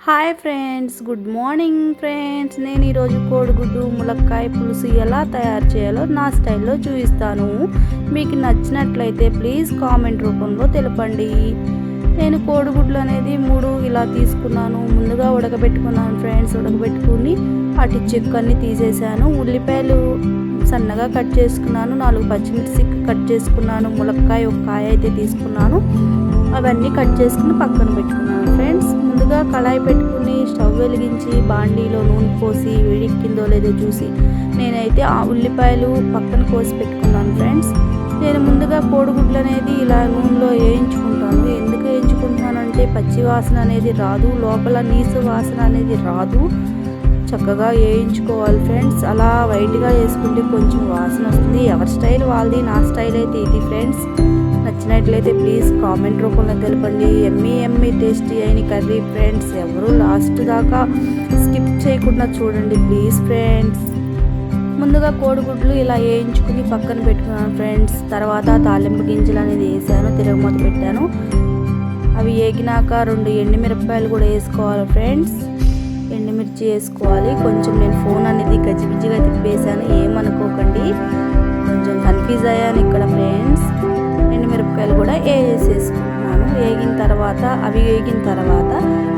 Hi friends, good morning friends. నేను ఈరోజు కోడిగుడ్డు ములక్కాయ పులుసు ఎలా తయారు చేయాలో నా స్టైల్లో చూపిస్తాను. మీకు నచ్చినట్లయితే ప్లీజ్ కామెంట్ రూపంలో తెలపండి. నేను కోడిగుడ్లు అనేది 3 ఇలా తీసుకున్నాను. ముందుగా ఉడకబెట్టుకున్నాను ఫ్రెండ్స్. ఉడకబెట్టుకుని అటు చెక్కన్ని తీసేసాను. ఉల్లిపాయలు సన్నగా కట్ చేసుకున్నాను. 4 పచ్చిమిర్చి కట్ చేసుకున్నాను. ములక్కాయ ఒక కాయ అయితే తీసుకున్నాను. అవన్నీ కట్ చేసుకుని పక్కన పెట్టుకున్నాను ఫ్రెండ్స్. ముందుగా కళాయి పెట్టుకుని స్టవ్ వెలిగించి బాండీలో నూనె పోసి వేడెక్కిందో లేదో చూసి నేనైతే ఆ ఉల్లిపాయలు పక్కన కోసి పెట్టుకున్నాను ఫ్రెండ్స్. నేను ముందుగా కోడిగుడ్లు అనేది ఇలా నూనెలో వేయించుకుంటాను. ఎందుకు వేయించుకుంటానంటే పచ్చి వాసన అనేది రాదు, లోపల నీసు వాసన అనేది రాదు. చక్కగా వేయించుకోవాలి ఫ్రెండ్స్. అలా వైట్గా వేసుకుంటే కొంచెం వాసన వస్తుంది. ఎవరి స్టైల్ వాళ్ళది, నా స్టైల్ అయితే ఇది ఫ్రెండ్స్. నచ్చినట్లయితే ప్లీజ్ కామెంట్ రూపంలో తెలపండి. ఎమ్మీ టేస్టీ అయిన కర్రీ ఫ్రెండ్స్. ఎవరు లాస్ట్ దాకా స్కిప్ చేయకుండా చూడండి ప్లీజ్ ఫ్రెండ్స్. ముందుగా కోడిగుడ్లు ఇలా వేయించుకుని పక్కన పెట్టుకున్నాను ఫ్రెండ్స్. తర్వాత తాలింపు గింజలు అనేది వేసాను, తిరగమూత పెట్టాను. అవి వేగినాక 2 ఎండుమిరపకాయలు కూడా వేసుకోవాలి ఫ్రెండ్స్. ఎండుమిర్చి వేసుకోవాలి. కొంచెం నేను ఫోన్ అనేది గజిబిజిగా తిప్పేసాను, ఏమనుకోకండి. కొంచెం కన్ఫ్యూజ్ అయ్యాను ఇక్కడ ఫ్రెండ్స్. ఎండుమిరపకాయలు కూడా వేసేసుకుంటున్నాను. అవి వేగిన తర్వాత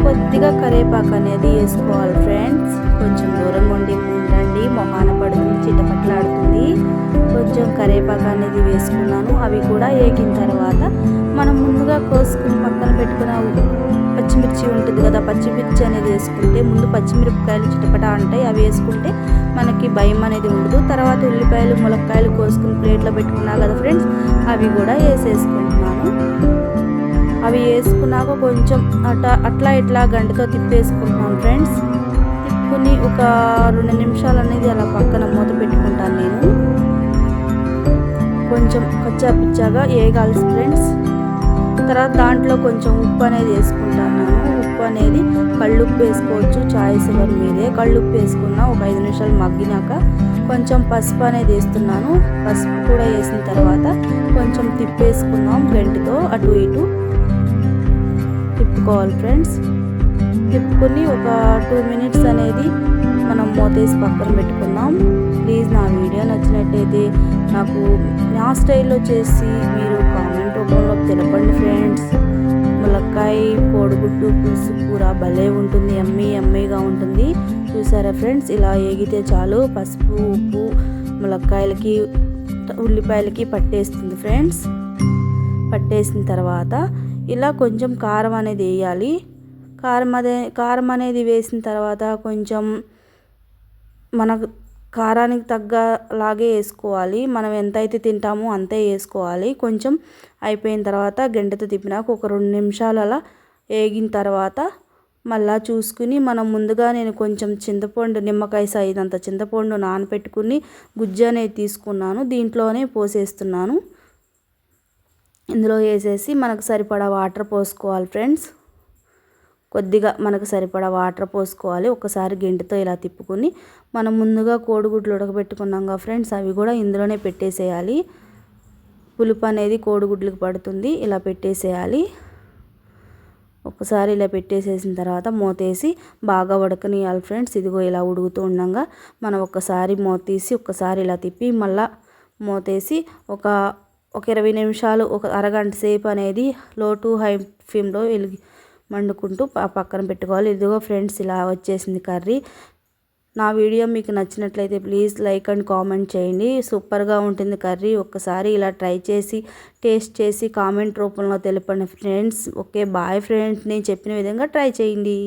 కొద్దిగా కరివేపాకు అనేది వేసుకోవాలి ఫ్రెండ్స్. కొంచెం దూరంగా ఉండండి, మొహాన పడుతుంది, చిటపట్లాడుతుంది. కొంచెం కరివేపాకు అనేది వేసుకున్నాను. అవి కూడా వేగిన తర్వాత మనం ముందుగా కోసుకుని పక్కన పెట్టుకున్న పచ్చిమిర్చి ఉంటుంది కదా, పచ్చిమిర్చి అనేది వేసుకుంటే ముందు పచ్చిమిరపకాయలు చిటపట అంటాయి. అవి వేసుకుంటే మనకి భయం అనేది ఉండదు. తర్వాత ఉల్లిపాయలు ములక్కాయలు కోసుకుని ప్లేట్లో పెట్టుకున్నా కదా ఫ్రెండ్స్, అవి కూడా వేసేసుకుంటున్నాను. అవి వేసుకున్నాక కొంచెం అట్లా ఇట్లా గంటతో తిప్పేసుకుంటున్నాను ఫ్రెండ్స్. తిప్పుకుని ఒక 2 నిమిషాలు అనేది అలా పక్కన మూత పెట్టుకుంటాను నేను. కొంచెం కచ్చా పిచ్చాగా వేగాలి ఫ్రెండ్స్. తర్వాత దాంట్లో కొంచెం ఉప్పు అనేది వేసుకుంటాను. ఉప్పు అనేది కళ్ళుప్పు వేసుకోవచ్చు, చాయిస్ ఎవరి మీదే. కళ్ళుప్పు వేసుకున్నా ఒక 5 నిమిషాలు మగ్గినాక కొంచెం పసుపు అనేది వేస్తున్నాను. పసుపు కూడా వేసిన తర్వాత కొంచెం తిప్పేసుకున్నాం. గంటితో అటు ఇటు తిప్పుకోవాలి ఫ్రెండ్స్. తిప్పుకుని ఒక 2 మినిట్స్ అనేది మనం మూతేసి పక్కన పెట్టుకుందాం. ప్లీజ్ నా వీడియో నచ్చినట్టయితే నాకు నా స్టైల్లో చేసి మీరు కామెంట్ రూపంలో తెలపండి ఫ్రెండ్స్. ములక్కాయ కోడిగుడ్డు పులుసు కూర భలే ఉంటుంది, ఎమ్మీగా ఉంటుంది. చూసారా ఫ్రెండ్స్, ఇలా వేగితే చాలు. పసుపు ఉప్పు ములక్కాయలకి ఉల్లిపాయలకి పట్టేస్తుంది ఫ్రెండ్స్. పట్టేసిన తర్వాత ఇలా కొంచెం కారం అనేది వేయాలి. కారం అనేది వేసిన తర్వాత కొంచెం మనకు కారానికి తగ్గలాగే వేసుకోవాలి. మనం ఎంత అయితే తింటామో అంతే వేసుకోవాలి. కొంచెం అయిపోయిన తర్వాత గంటతో తిప్పినాక ఒక 2 నిమిషాలు అలా వేగిన తర్వాత మళ్ళా చూసుకుని మనం ముందుగా నేను కొంచెం చింతపండు, నిమ్మకాయ సైజ్ అంత చింతపండు నానపెట్టుకుని గుజ్జు అనేది తీసుకున్నాను. దీంట్లోనే పోసేస్తున్నాను. ఇందులో వేసేసి మనకు సరిపడా వాటర్ పోసుకోవాలి ఫ్రెండ్స్. కొద్దిగా మనకు సరిపడా వాటర్ పోసుకోవాలి. ఒకసారి గెంటితో ఇలా తిప్పుకొని మనం ముందుగా కోడిగుడ్లు ఉడకబెట్టుకున్నాం కదా ఫ్రెండ్స్, అవి కూడా ఇందులోనే పెట్టేసేయాలి. పులుపు అనేది కోడిగుడ్లకు పడుతుంది. ఇలా పెట్టేసేయాలి. ఒకసారి ఇలా పెట్టేసేసిన తర్వాత మూతేసి బాగా ఉడకనియాలి ఫ్రెండ్స్. ఇదిగో ఇలా ఉడుకుతూ ఉండగా మనం ఒకసారి మూత తీసి ఒకసారి ఇలా తిప్పి మళ్ళీ మూతేసి ఒక 20 నిమిషాలు, ఒక అరగంట సేపు అనేది లో టు హై ఫ్లేమ్లో మండుకుంటూ పక్కన పెట్టుకోవాలి. ఇదిగో ఫ్రెండ్స్, ఇలా వచ్చేసింది కర్రీ. నా వీడియో మీకు నచ్చినట్లయితే ప్లీజ్ లైక్ అండ్ కామెంట్ చేయండి. సూపర్గా ఉంటుంది కర్రీ. ఒక్కసారి ఇలా ట్రై చేసి టేస్ట్ చేసి కామెంట్ రూపంలో తెలపండి ఫ్రెండ్స్. Okay, bye friends. నేను చెప్పిన విధంగా ట్రై చేయండి.